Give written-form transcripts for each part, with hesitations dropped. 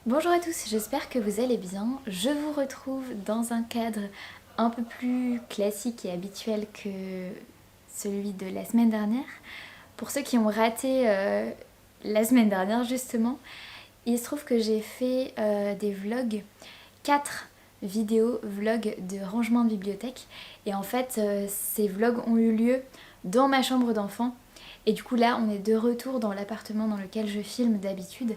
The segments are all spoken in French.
Bonjour à tous, j'espère que vous allez bien. Je vous retrouve dans un cadre un peu plus classique et habituel que celui de la semaine dernière. Pour ceux qui ont raté la semaine dernière justement, il se trouve que j'ai fait des vlogs, 4 vidéos vlogs de rangement de bibliothèque. Et en fait, ces vlogs ont eu lieu dans ma chambre d'enfant. Et du coup là, on est de retour dans l'appartement dans lequel je filme d'habitude.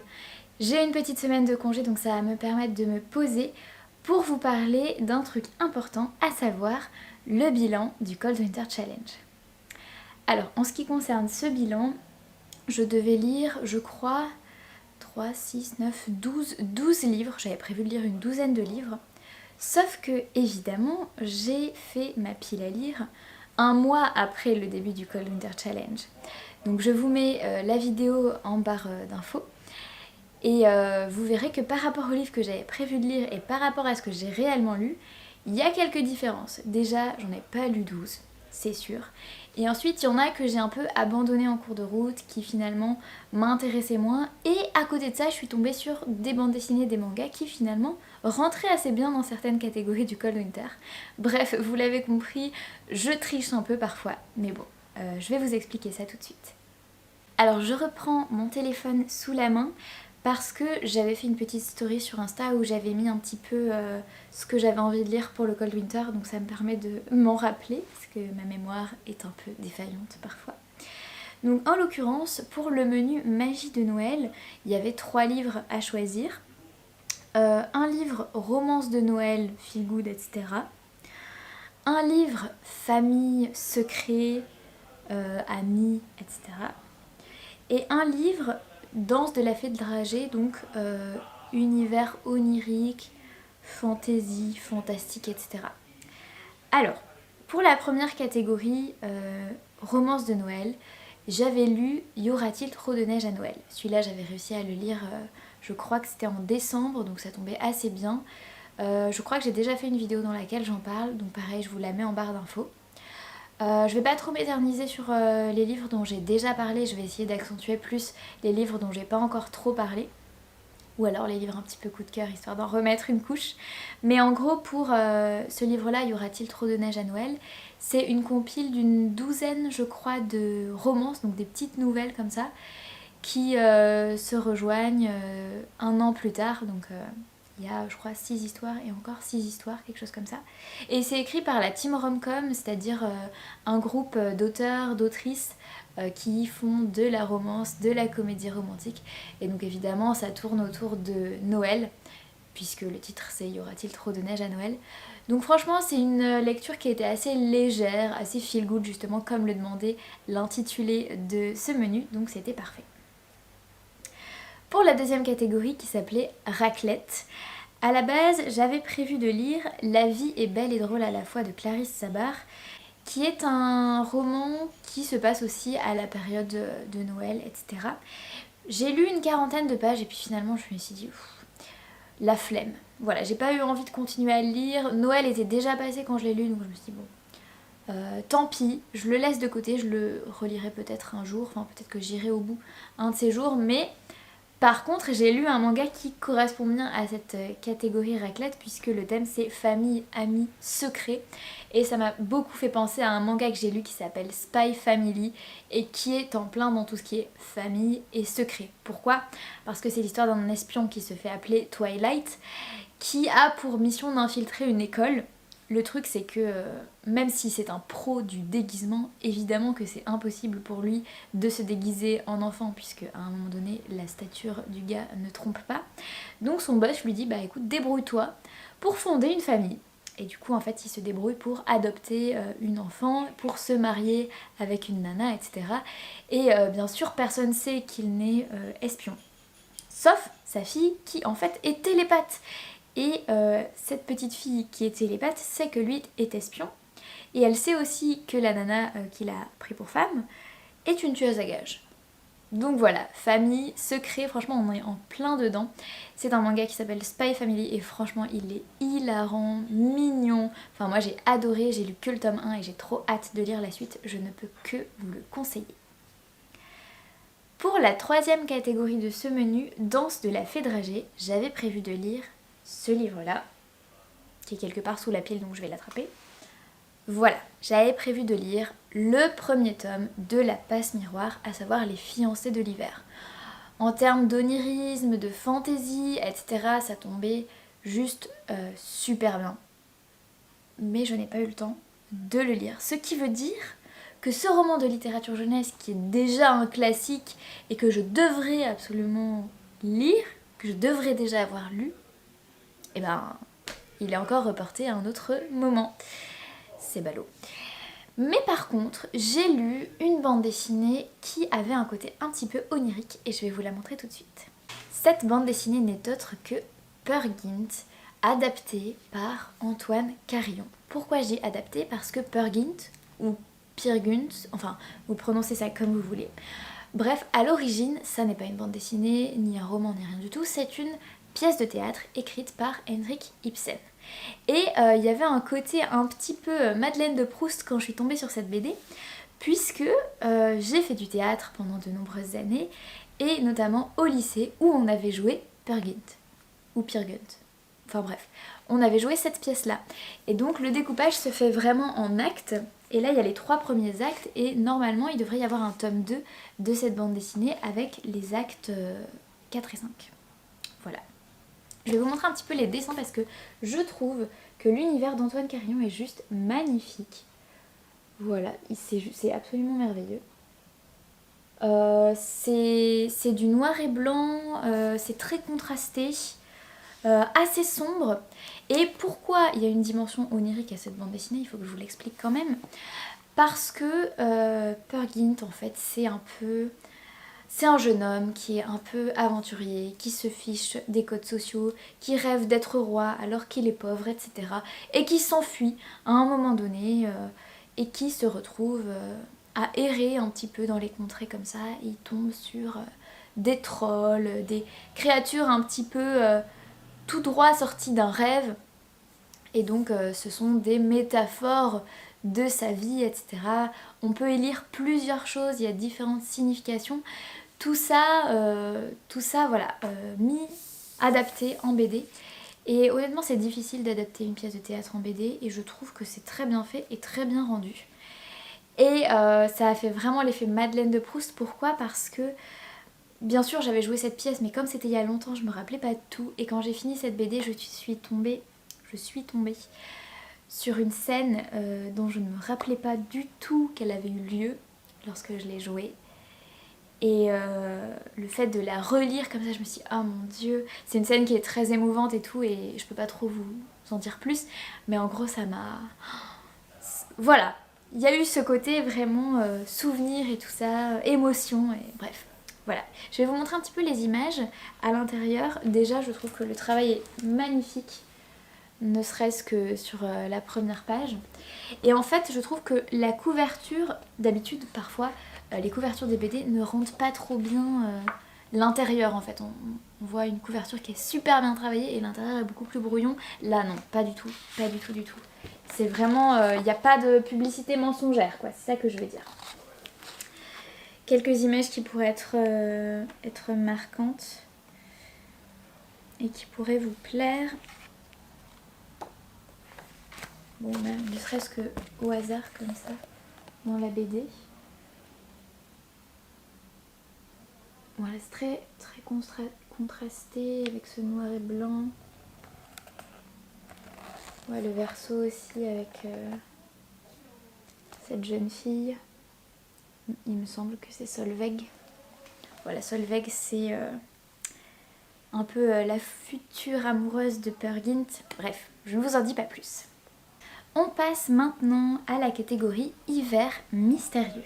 J'ai une petite semaine de congé, donc ça va me permettre de me poser pour vous parler d'un truc important, à savoir le bilan du Cold Winter Challenge. Alors, en ce qui concerne ce bilan, je devais lire, je crois, 3, 6, 9, 12 livres. J'avais prévu de lire une douzaine de livres. Sauf que, évidemment, j'ai fait ma pile à lire un mois après le début du Cold Winter Challenge. Donc je vous mets la vidéo en barre d'infos. Et vous verrez que par rapport au livre que j'avais prévu de lire et par rapport à ce que j'ai réellement lu, il y a quelques différences. Déjà, j'en ai pas lu 12, c'est sûr. Et ensuite, il y en a que j'ai un peu abandonné en cours de route, qui finalement m'intéressaient moins. Et à côté de ça, je suis tombée sur des bandes dessinées, des mangas qui finalement rentraient assez bien dans certaines catégories du Cold Winter. Bref, vous l'avez compris, je triche un peu parfois, mais bon, je vais vous expliquer ça tout de suite. Alors je reprends mon téléphone sous la main parce que j'avais fait une petite story sur Insta où j'avais mis un petit peu ce que j'avais envie de lire pour le Cold Winter, donc ça me permet de m'en rappeler parce que ma mémoire est un peu défaillante parfois. Donc en l'occurrence, pour le menu Magie de Noël, il y avait 3 livres à choisir. Un livre romance de Noël, feel good, etc. Un livre famille, secret, amis, etc. Et un livre Danse de la fée de dragée, donc univers onirique, fantasy, fantastique, etc. Alors, pour la première catégorie, romance de Noël, j'avais lu Y aura-t-il trop de neige à Noël. Celui-là, j'avais réussi à le lire, je crois que c'était en décembre, donc ça tombait assez bien. Je crois que j'ai déjà fait une vidéo dans laquelle j'en parle, donc pareil, je vous la mets en barre d'infos. Je vais pas trop m'éterniser sur les livres dont j'ai déjà parlé, je vais essayer d'accentuer plus les livres dont j'ai pas encore trop parlé. Ou alors les livres un petit peu coup de cœur, histoire d'en remettre une couche. Mais en gros, pour ce livre-là, Y aura-t-il trop de neige à Noël? C'est une compile d'une douzaine, je crois, de romances, donc des petites nouvelles comme ça, qui se rejoignent un an plus tard. Donc il y a, je crois, 6 histoires et encore 6 histoires, quelque chose comme ça. Et c'est écrit par la Team Romcom, c'est-à-dire un groupe d'auteurs, d'autrices qui font de la romance, de la comédie romantique. Et donc évidemment, ça tourne autour de Noël, puisque le titre c'est Y aura-t-il trop de neige à Noël? Donc franchement, c'est une lecture qui a été assez légère, assez feel good, justement, comme le demandait l'intitulé de ce menu, donc c'était parfait. Pour la deuxième catégorie qui s'appelait Raclette, à la base j'avais prévu de lire La vie est belle et drôle à la fois de Clarisse Sabar, qui est un roman qui se passe aussi à la période de Noël, etc. J'ai lu une quarantaine de pages et puis finalement je me suis dit la flemme. Voilà, j'ai pas eu envie de continuer à le lire. Noël était déjà passé quand je l'ai lu, donc je me suis dit bon, tant pis, je le laisse de côté, je le relirai peut-être un jour, enfin peut-être que j'irai au bout un de ces jours, mais par contre, j'ai lu un manga qui correspond bien à cette catégorie raclette puisque le thème c'est famille, amis, secret. Et ça m'a beaucoup fait penser à un manga que j'ai lu qui s'appelle Spy Family et qui est en plein dans tout ce qui est famille et secret. Pourquoi? Parce que c'est l'histoire d'un espion qui se fait appeler Twilight qui a pour mission d'infiltrer une école. Le truc c'est que même si c'est un pro du déguisement, évidemment que c'est impossible pour lui de se déguiser en enfant puisque à un moment donné la stature du gars ne trompe pas. Donc son boss lui dit bah écoute débrouille-toi pour fonder une famille. Et du coup en fait il se débrouille pour adopter une enfant, pour se marier avec une nana, etc. Et bien sûr personne sait qu'il n'est espion. Sauf sa fille qui en fait est télépathe. Et cette petite fille qui est télépathe sait que lui est espion. Et elle sait aussi que la nana qu'il a pris pour femme est une tueuse à gages. Donc voilà, famille, secret, franchement on est en plein dedans. C'est un manga qui s'appelle Spy Family et franchement il est hilarant, mignon. Enfin moi j'ai adoré, j'ai lu que le tome 1 et j'ai trop hâte de lire la suite. Je ne peux que vous le conseiller. Pour la troisième catégorie de ce menu, Danse de la fée dragée, j'avais prévu de lire ce livre-là, qui est quelque part sous la pile donc je vais l'attraper. Voilà, j'avais prévu de lire le premier tome de La Passe Miroir, à savoir Les Fiancés de l'hiver. En termes d'onirisme, de fantaisie, etc., ça tombait juste super bien. Mais je n'ai pas eu le temps de le lire. Ce qui veut dire que ce roman de littérature jeunesse, qui est déjà un classique et que je devrais absolument lire, que je devrais déjà avoir lu, eh ben, il est encore reporté à un autre moment. C'est ballot. Mais par contre, j'ai lu une bande dessinée qui avait un côté un petit peu onirique et je vais vous la montrer tout de suite. Cette bande dessinée n'est autre que Peer Gynt, adaptée par Antoine Carillon. Pourquoi je dis adaptée? Parce que Peer Gynt, ou Peer Gynt, enfin vous prononcez ça comme vous voulez. Bref, à l'origine, ça n'est pas une bande dessinée, ni un roman, ni rien du tout, c'est une pièce de théâtre écrite par Henrik Ibsen. Et il y avait un côté un petit peu Madeleine de Proust quand je suis tombée sur cette BD, puisque j'ai fait du théâtre pendant de nombreuses années, et notamment au lycée où on avait joué Peer Gynt, ou Peer Gynt. Enfin bref, on avait joué cette pièce-là. Et donc le découpage se fait vraiment en actes, et là il y a les 3 premiers actes, et normalement il devrait y avoir un tome 2 de cette bande dessinée avec les actes 4 et 5. Voilà. Je vais vous montrer un petit peu les dessins parce que je trouve que l'univers d'Antoine Carillon est juste magnifique. Voilà, c'est absolument merveilleux. C'est du noir et blanc, c'est très contrasté, assez sombre. Et pourquoi il y a une dimension onirique à cette bande dessinée, il faut que je vous l'explique quand même. Parce que Peer Gynt, en fait, c'est un jeune homme qui est un peu aventurier, qui se fiche des codes sociaux, qui rêve d'être roi alors qu'il est pauvre, etc. Et qui s'enfuit à un moment donné et qui se retrouve à errer un petit peu dans les contrées comme ça. Et il tombe sur des trolls, des créatures un petit peu tout droit sorties d'un rêve. Et donc ce sont des métaphores de sa vie, etc. On peut y lire plusieurs choses, il y a différentes significations. Tout ça voilà, adapté en BD. Et honnêtement, c'est difficile d'adapter une pièce de théâtre en BD et je trouve que c'est très bien fait et très bien rendu. Et ça a fait vraiment l'effet Madeleine de Proust. Pourquoi? Parce que, bien sûr, j'avais joué cette pièce, mais comme c'était il y a longtemps, je me rappelais pas de tout. Et quand j'ai fini cette BD, je suis tombée sur une scène dont je ne me rappelais pas du tout qu'elle avait eu lieu lorsque je l'ai jouée. Et le fait de la relire comme ça, je me suis dit, oh mon dieu, c'est une scène qui est très émouvante et tout, et je peux pas trop vous en dire plus, mais en gros ça m'a... Voilà, il y a eu ce côté vraiment souvenir et tout ça, émotion, et bref. Voilà, je vais vous montrer un petit peu les images à l'intérieur. Déjà, je trouve que le travail est magnifique, ne serait-ce que sur la première page. Et en fait, je trouve que la couverture, d'habitude, parfois, les couvertures des BD ne rendent pas trop bien l'intérieur. En fait, on voit une couverture qui est super bien travaillée et l'intérieur est beaucoup plus brouillon. Là, non, pas du tout, pas du tout, du tout. C'est vraiment, il n'y a pas de publicité mensongère, quoi. C'est ça que je veux dire. Quelques images qui pourraient être marquantes et qui pourraient vous plaire. Bon, même, ne serait-ce que au hasard comme ça, dans la BD. Voilà, c'est très, très contrasté avec ce noir et blanc. Ouais, le verso aussi avec cette jeune fille. Il me semble que c'est Solveig. Voilà, Solveig, c'est un peu la future amoureuse de Peer Gynt. Bref, je ne vous en dis pas plus. On passe maintenant à la catégorie hiver mystérieux.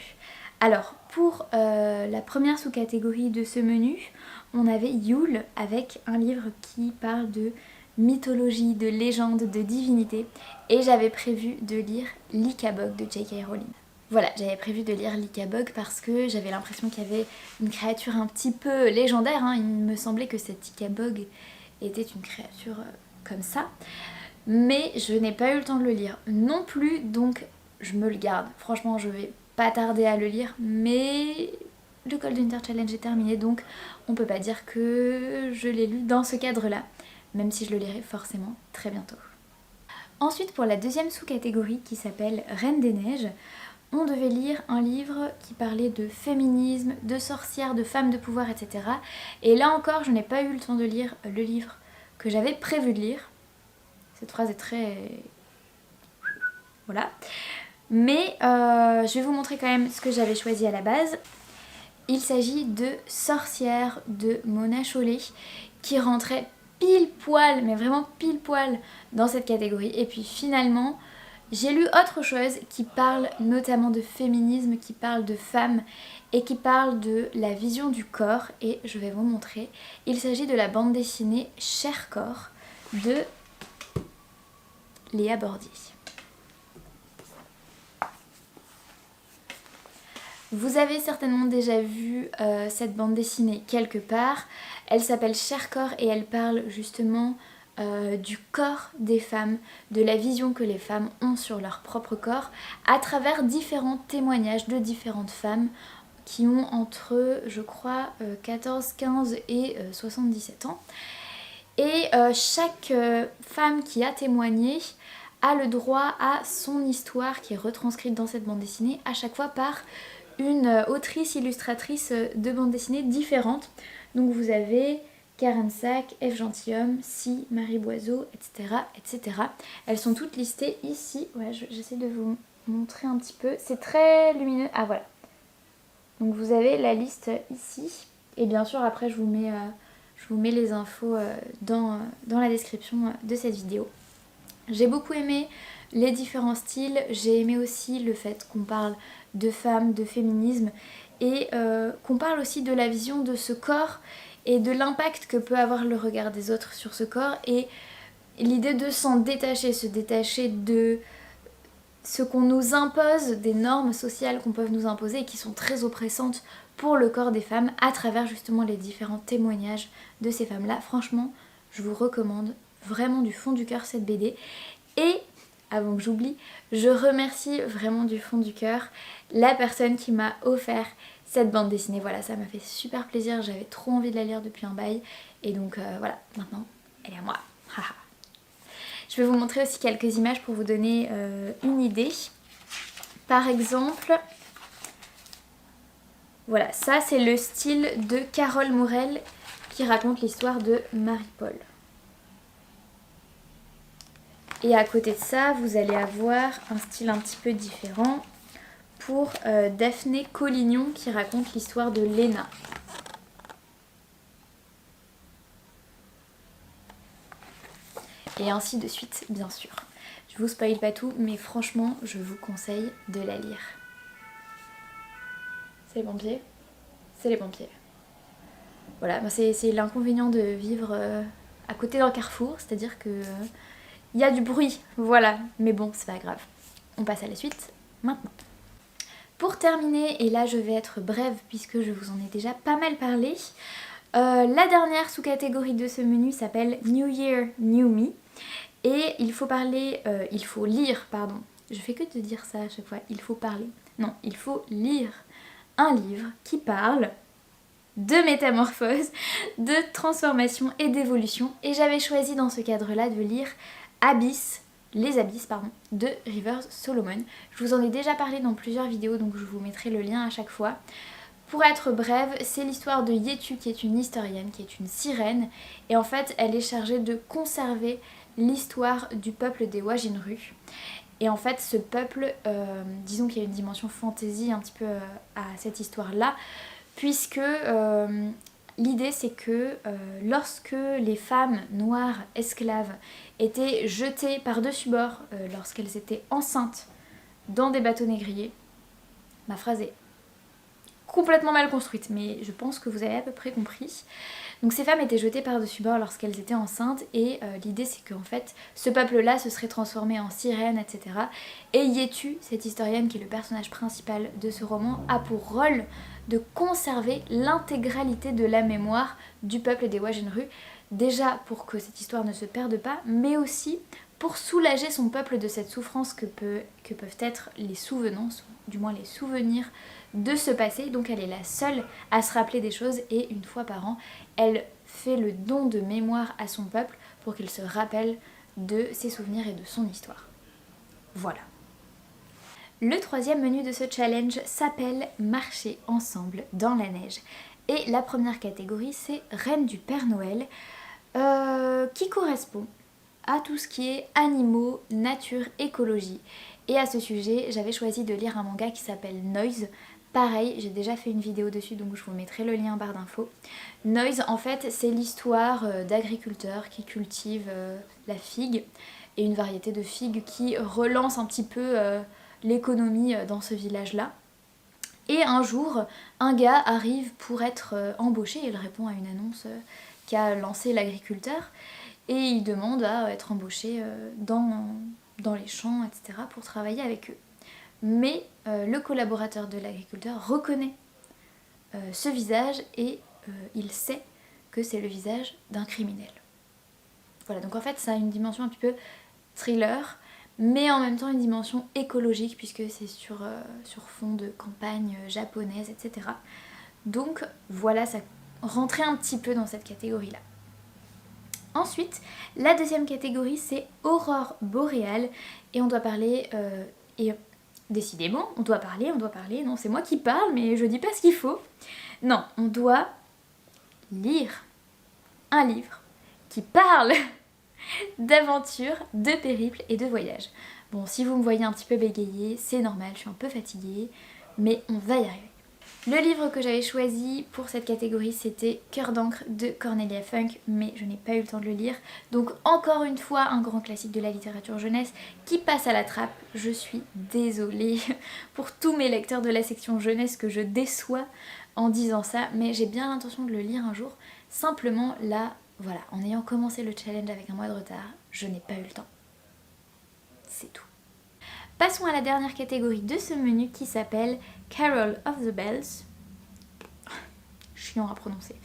Alors, pour la première sous-catégorie de ce menu, on avait Yule avec un livre qui parle de mythologie, de légende, de divinité. Et j'avais prévu de lire l'Ikabog de J.K. Rowling. Voilà, j'avais prévu de lire l'Ikabog parce que j'avais l'impression qu'il y avait une créature un petit peu légendaire. Hein. Il me semblait que cet Ikabog était une créature comme ça. Mais je n'ai pas eu le temps de le lire non plus, donc je me le garde. Franchement, je vais pas tarder à le lire, mais le Cold Winter Challenge est terminé, donc on peut pas dire que je l'ai lu dans ce cadre-là, même si je le lirai forcément très bientôt. Ensuite, pour la deuxième sous-catégorie qui s'appelle Reine des Neiges, on devait lire un livre qui parlait de féminisme, de sorcières, de femmes de pouvoir, etc. Et là encore, je n'ai pas eu le temps de lire le livre que j'avais prévu de lire. Cette phrase est très... Voilà. Mais je vais vous montrer quand même ce que j'avais choisi à la base. Il s'agit de Sorcière de Mona Chollet qui rentrait pile poil, mais vraiment pile poil dans cette catégorie. Et puis finalement, j'ai lu autre chose qui parle notamment de féminisme, qui parle de femmes et qui parle de la vision du corps. Et je vais vous montrer. Il s'agit de la bande dessinée Cher Corps de Léa Bordier. Vous avez certainement déjà vu cette bande dessinée quelque part. Elle s'appelle Cher Corps et elle parle justement du corps des femmes, de la vision que les femmes ont sur leur propre corps à travers différents témoignages de différentes femmes qui ont entre, je crois, 14, 15 et 77 ans. Et chaque femme qui a témoigné a le droit à son histoire qui est retranscrite dans cette bande dessinée, à chaque fois par une autrice illustratrice de bande dessinée différente. Donc vous avez Karen Sack, F. Gentilhomme, Si, Marie Boiseau, etc., etc. Elles sont toutes listées ici. Ouais, j'essaie de vous montrer un petit peu. C'est très lumineux. Ah voilà. Donc vous avez la liste ici. Et bien sûr après je vous mets les infos dans la description de cette vidéo. J'ai beaucoup aimé les différents styles, j'ai aimé aussi le fait qu'on parle de femmes, de féminisme et qu'on parle aussi de la vision de ce corps et de l'impact que peut avoir le regard des autres sur ce corps et l'idée de s'en détacher, se détacher de ce qu'on nous impose, des normes sociales qu'on peut nous imposer et qui sont très oppressantes pour le corps des femmes à travers justement les différents témoignages de ces femmes-là. Franchement, je vous recommande vraiment du fond du cœur cette BD. Et avant que j'oublie, je remercie vraiment du fond du cœur la personne qui m'a offert cette bande dessinée. Voilà, ça m'a fait super plaisir, j'avais trop envie de la lire depuis un bail. Et donc voilà, maintenant, elle est à moi. Je vais vous montrer aussi quelques images pour vous donner une idée. Par exemple, voilà, ça c'est le style de Carole Morel qui raconte l'histoire de Marie-Paul. Et à côté de ça, vous allez avoir un style un petit peu différent pour Daphné Collignon qui raconte l'histoire de Léna. Et ainsi de suite, bien sûr. Je vous spoil pas tout, mais franchement, je vous conseille de la lire. C'est les pompiers ? C'est les pompiers. Voilà, c'est l'inconvénient de vivre à côté d'un carrefour, c'est-à-dire que il y a du bruit, voilà. Mais bon, c'est pas grave. On passe à la suite, maintenant. Pour terminer, et là je vais être brève puisque je vous en ai déjà pas mal parlé, la dernière sous-catégorie de ce menu s'appelle New Year, New Me. Et il faut lire, je fais que de dire ça à chaque fois, il faut parler. Non, il faut lire un livre qui parle de métamorphose, de transformation et d'évolution. Et j'avais choisi dans ce cadre-là de lire Les Abysses de Rivers Solomon. Je vous en ai déjà parlé dans plusieurs vidéos, donc je vous mettrai le lien à chaque fois. Pour être brève, c'est l'histoire de Yetu qui est une historienne, qui est une sirène. Et en fait, elle est chargée de conserver l'histoire du peuple des Wajinru. Et en fait, ce peuple, disons qu'il y a une dimension fantasy un petit peu à cette histoire-là, puisque l'idée c'est que lorsque les femmes noires esclaves étaient jetées par-dessus bord lorsqu'elles étaient enceintes dans des bateaux négriers, ma phrase est complètement mal construite, mais je pense que vous avez à peu près compris. Donc ces femmes étaient jetées par-dessus bord lorsqu'elles étaient enceintes et l'idée c'est qu'en fait ce peuple-là se serait transformé en sirène, etc. Et Yetu, cette historienne qui est le personnage principal de ce roman, a pour rôle de conserver l'intégralité de la mémoire du peuple des Wajinru, déjà pour que cette histoire ne se perde pas, mais aussi pour soulager son peuple de cette souffrance que peuvent être les souvenances, du moins les souvenirs de ce passé. Donc elle est la seule à se rappeler des choses et une fois par an, elle fait le don de mémoire à son peuple pour qu'il se rappelle de ses souvenirs et de son histoire. Voilà. Le troisième menu de ce challenge s'appelle Marcher ensemble dans la neige. Et la première catégorie, c'est Reine du Père Noël, qui correspond à tout ce qui est animaux, nature, écologie. Et à ce sujet, j'avais choisi de lire un manga qui s'appelle Noise. Pareil, j'ai déjà fait une vidéo dessus, donc je vous mettrai le lien en barre d'infos. Noise, en fait, c'est l'histoire d'agriculteurs qui cultivent la figue et une variété de figues qui relance un petit peu l'économie dans ce village-là. Et un jour, un gars arrive pour être embauché, il répond à une annonce qu'a lancée l'agriculteur, et il demande à être embauché dans les champs, etc., pour travailler avec eux. Mais le collaborateur de l'agriculteur reconnaît ce visage et il sait que c'est le visage d'un criminel. Voilà, donc en fait ça a une dimension un petit peu thriller, mais en même temps une dimension écologique puisque c'est sur fond de campagne japonaise, etc. Donc voilà, ça rentrait un petit peu dans cette catégorie-là. Ensuite, la deuxième catégorie, c'est aurore boréale et on doit parler, et décidément, on doit parler, non c'est moi qui parle mais je dis pas ce qu'il faut. Non, on doit lire un livre qui parle d'aventures, de périples et de voyages. Bon, si vous me voyez un petit peu bégayer, c'est normal, je suis un peu fatiguée, mais on va y arriver. Le livre que j'avais choisi pour cette catégorie, c'était Cœur d'encre de Cornelia Funk, mais je n'ai pas eu le temps de le lire. Donc encore une fois, un grand classique de la littérature jeunesse qui passe à la trappe. Je suis désolée pour tous mes lecteurs de la section jeunesse que je déçois en disant ça, mais j'ai bien l'intention de le lire un jour. Simplement là, voilà, en ayant commencé le challenge avec un mois de retard, je n'ai pas eu le temps. C'est tout. Passons à la dernière catégorie de ce menu qui s'appelle Carol of the Bells. Chiant à prononcer.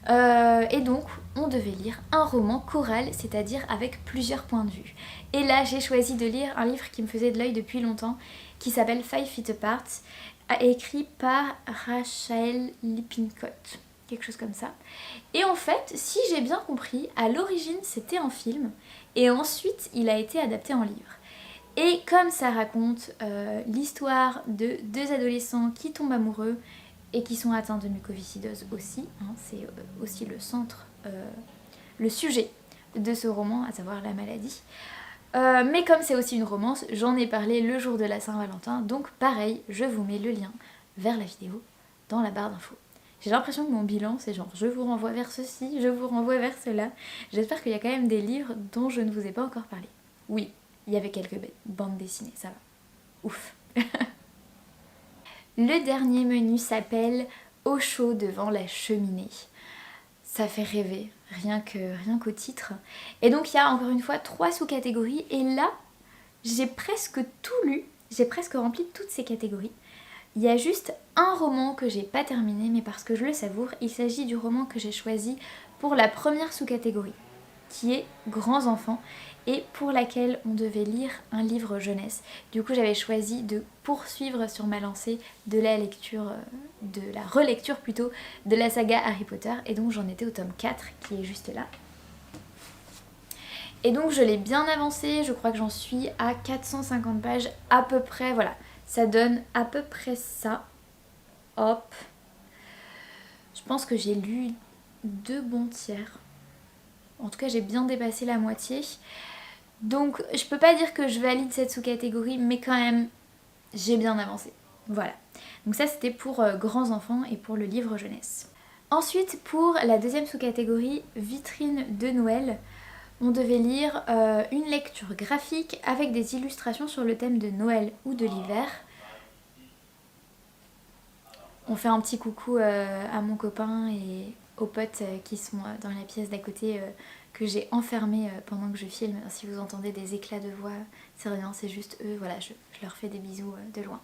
Et donc, on devait lire un roman choral, c'est-à-dire avec plusieurs points de vue. Et là, j'ai choisi de lire un livre qui me faisait de l'œil depuis longtemps, qui s'appelle Five Feet Apart, écrit par Rachel Lippincott, quelque chose comme ça. Et en fait, si j'ai bien compris, à l'origine, c'était un film, et ensuite, il a été adapté en livre. Et comme ça raconte l'histoire de deux adolescents qui tombent amoureux et qui sont atteints de mucoviscidose aussi, hein, c'est aussi le sujet de ce roman, à savoir la maladie. Mais comme c'est aussi une romance, j'en ai parlé le jour de la Saint-Valentin, donc pareil, je vous mets le lien vers la vidéo dans la barre d'infos. J'ai l'impression que mon bilan c'est genre je vous renvoie vers ceci, je vous renvoie vers cela. J'espère qu'il y a quand même des livres dont je ne vous ai pas encore parlé. Oui, il y avait quelques bandes dessinées, ça va. Ouf. Le dernier menu s'appelle Au chaud devant la cheminée. Ça fait rêver, rien qu'au titre. Et donc il y a encore une fois 3 sous-catégories. Et là, j'ai presque tout lu, j'ai presque rempli toutes ces catégories. Il y a juste un roman que j'ai pas terminé, mais parce que je le savoure, il s'agit du roman que j'ai choisi pour la première sous-catégorie, qui est Grands enfants, et pour laquelle on devait lire un livre jeunesse. Du coup, j'avais choisi de poursuivre sur ma lancée de la lecture, de la relecture plutôt, de la saga Harry Potter, et donc j'en étais au tome 4, qui est juste là. Et donc je l'ai bien avancé, je crois que j'en suis à 450 pages à peu près, voilà. Ça donne à peu près ça. Hop. Je pense que j'ai lu 2 bons tiers. En tout cas, j'ai bien dépassé la moitié. Donc, je peux pas dire que je valide cette sous-catégorie, mais quand même, j'ai bien avancé. Voilà. Donc ça, c'était pour grands enfants et pour le livre jeunesse. Ensuite, pour la deuxième sous-catégorie, vitrine de Noël, on devait lire une lecture graphique avec des illustrations sur le thème de Noël ou de l'hiver. On fait un petit coucou à mon copain et aux potes qui sont dans la pièce d'à côté que j'ai enfermé pendant que je filme. Si vous entendez des éclats de voix, c'est rien, c'est juste eux. Voilà, je leur fais des bisous de loin.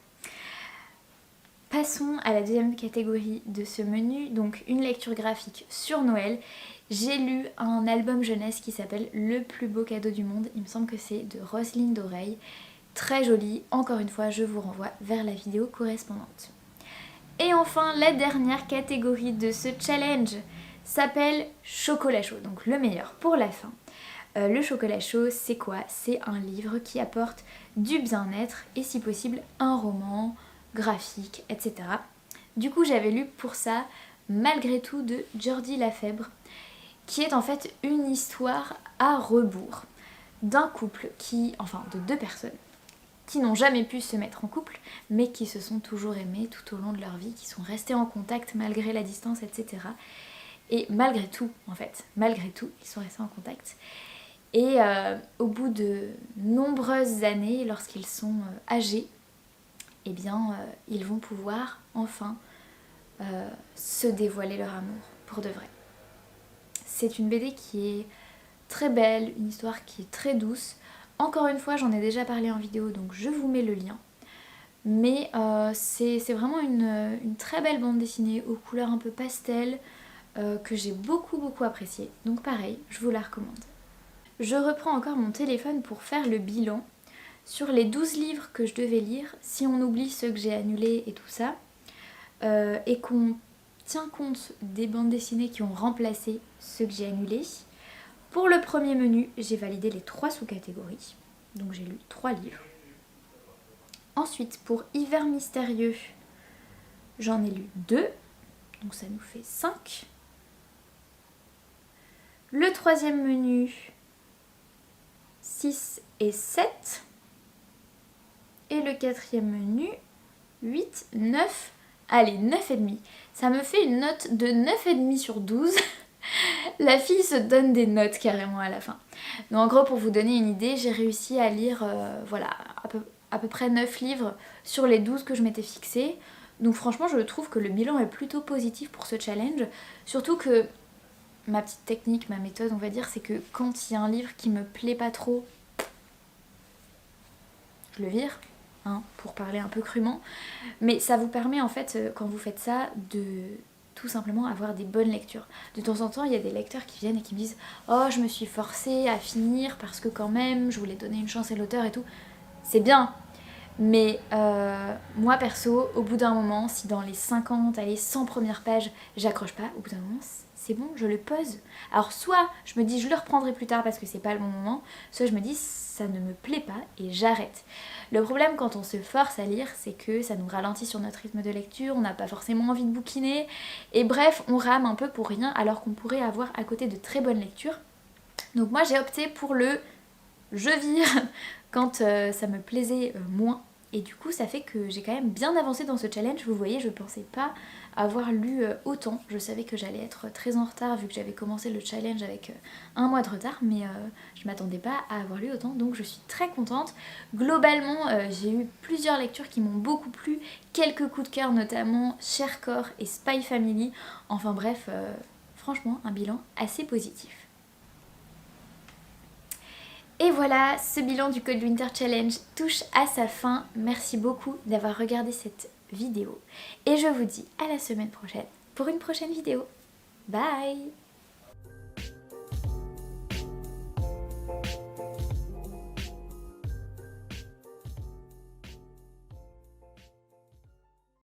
Passons à la deuxième catégorie de ce menu, donc une lecture graphique sur Noël. J'ai lu un album jeunesse qui s'appelle Le plus beau cadeau du monde, il me semble que c'est de Roselyne Doreil, très joli, encore une fois je vous renvoie vers la vidéo correspondante. Et enfin la dernière catégorie de ce challenge s'appelle chocolat chaud, donc le meilleur pour la fin. Le chocolat chaud c'est quoi? C'est un livre qui apporte du bien-être et si possible un roman, graphique, etc. Du coup j'avais lu pour ça Malgré tout de Jordi Lafèbre, qui est en fait une histoire à rebours d'un couple de deux personnes qui n'ont jamais pu se mettre en couple mais qui se sont toujours aimés tout au long de leur vie, qui sont restés en contact malgré la distance, etc. Et malgré tout, ils sont restés en contact. Et au bout de nombreuses années, lorsqu'ils sont âgés, eh bien, ils vont pouvoir enfin se dévoiler leur amour pour de vrai. C'est une BD qui est très belle, une histoire qui est très douce. Encore une fois, j'en ai déjà parlé en vidéo, donc je vous mets le lien. Mais c'est vraiment une très belle bande dessinée aux couleurs un peu pastel que j'ai beaucoup appréciée. Donc pareil, je vous la recommande. Je reprends encore mon téléphone pour faire le bilan sur les 12 livres que je devais lire, si on oublie ceux que j'ai annulés et tout ça, et qu'on tient compte des bandes dessinées qui ont remplacé ceux que j'ai annulés. Pour le premier menu, j'ai validé les 3 sous-catégories, donc j'ai lu 3 livres. Ensuite, pour Hiver mystérieux, j'en ai lu 2, donc ça nous fait 5. Le troisième menu, 6 et 7. Et le quatrième menu, 8, 9. Allez, 9,5. Ça me fait une note de 9,5 sur 12. La fille se donne des notes carrément à la fin. Donc en gros, pour vous donner une idée, j'ai réussi à lire à peu près 9 livres sur les 12 que je m'étais fixée. Donc franchement, je trouve que le bilan est plutôt positif pour ce challenge. Surtout que ma petite technique, ma méthode, on va dire, c'est que quand il y a un livre qui me plaît pas trop, je le vire. Pour parler un peu crûment, mais ça vous permet en fait quand vous faites ça de tout simplement avoir des bonnes lectures. De temps en temps il y a des lecteurs qui viennent et qui me disent oh je me suis forcée à finir parce que quand même je voulais donner une chance à l'auteur et tout, c'est bien, mais moi perso au bout d'un moment si dans les 50, allez 100 premières pages j'accroche pas, au bout d'un moment c'est bon, je le pose. Alors soit je me dis je le reprendrai plus tard parce que c'est pas le bon moment, soit je me dis ça ne me plaît pas et j'arrête. Le problème quand on se force à lire, c'est que ça nous ralentit sur notre rythme de lecture, on n'a pas forcément envie de bouquiner, et bref, on rame un peu pour rien alors qu'on pourrait avoir à côté de très bonnes lectures. Donc moi j'ai opté pour le je vire quand ça me plaisait moins. Et du coup ça fait que j'ai quand même bien avancé dans ce challenge. Vous voyez, je pensais pas avoir lu autant. Je savais que j'allais être très en retard vu que j'avais commencé le challenge avec un mois de retard, mais je m'attendais pas à avoir lu autant, donc je suis très contente. Globalement j'ai eu plusieurs lectures qui m'ont beaucoup plu, quelques coups de cœur notamment Cher Corps et Spy Family. Enfin bref, franchement un bilan assez positif. Et voilà, ce bilan du Cold Winter Challenge touche à sa fin. Merci beaucoup d'avoir regardé cette vidéo. Et je vous dis à la semaine prochaine pour une prochaine vidéo. Bye!